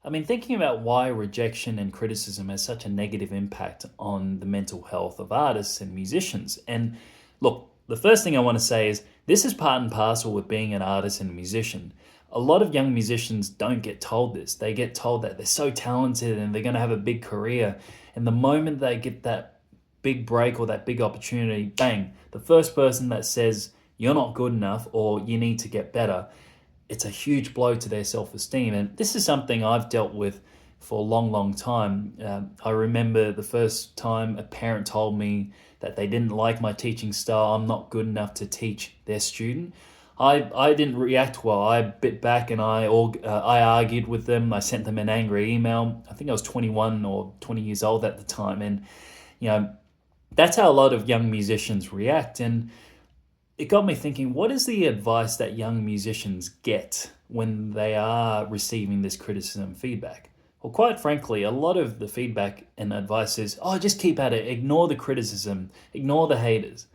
I mean, thinking about why rejection and criticism has such a negative impact on the mental health of artists and musicians. And look, the first thing I want to say is this is part and parcel with being an artist and a musician. A lot of young musicians don't get told this. They get told that they're so talented and they're going to have a big career. And the moment they get that big break or that big opportunity, bang, the first person that says you're not good enough or you need to get better, it's a huge blow to their self-esteem. And this is something I've dealt with for a long, long time. I remember the first time a parent told me that they didn't like my teaching style, I'm not good enough to teach their student. I didn't react well. I bit back and I argued with them. I sent them an angry email. I think I was 21 or 20 years old at the time. And, you know, that's how a lot of young musicians react. And it got me thinking, what is the advice that young musicians get when they are receiving this criticism and feedback? Well, quite frankly, a lot of the feedback and advice is, oh, just keep at it, ignore the criticism, ignore the haters.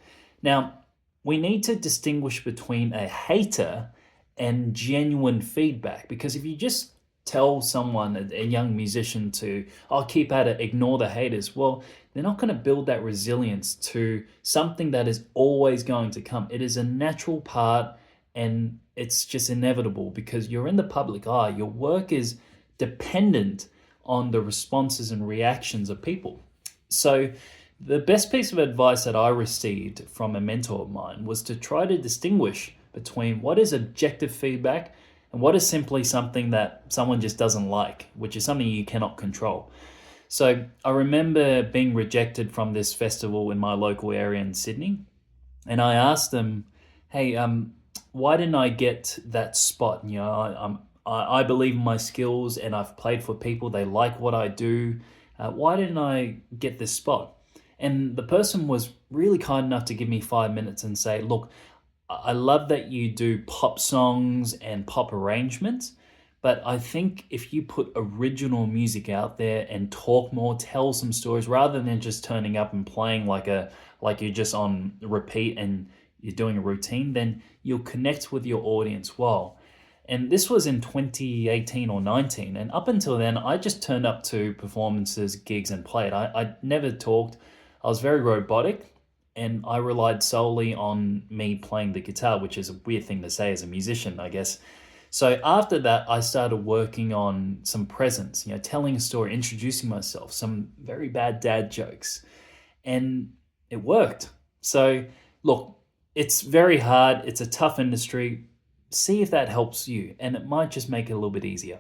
Now, we need to distinguish between a hater and genuine feedback, because if you just tell someone, a young musician, to, oh, keep at it, ignore the haters, well, they're not going to build that resilience to something that is always going to come. It is a natural part and it's just inevitable because you're in the public eye. Your work is dependent on the responses and reactions of people. So, the best piece of advice that I received from a mentor of mine was to try to distinguish between what is objective feedback and what is simply something that someone just doesn't like, which is something you cannot control. So I remember being rejected from this festival in my local area in Sydney, and I asked them, "Hey, why didn't I get that spot? You know, I believe in my skills, and I've played for people. They like what I do. Why didn't I get this spot?" And the person was really kind enough to give me 5 minutes and say, "Look, I love that you do pop songs and pop arrangements, but I think if you put original music out there and talk more, tell some stories rather than just turning up and playing like you're just on repeat and you're doing a routine, then you'll connect with your audience well." And this was in 2018 or 19. And up until then, I just turned up to performances, gigs, and played. I never talked. I was very robotic and I relied solely on me playing the guitar, which is a weird thing to say as a musician, I guess. So after that, I started working on some presence, you know, telling a story, introducing myself, some very bad dad jokes, and it worked. So look, it's very hard. It's a tough industry. See if that helps you, and it might just make it a little bit easier.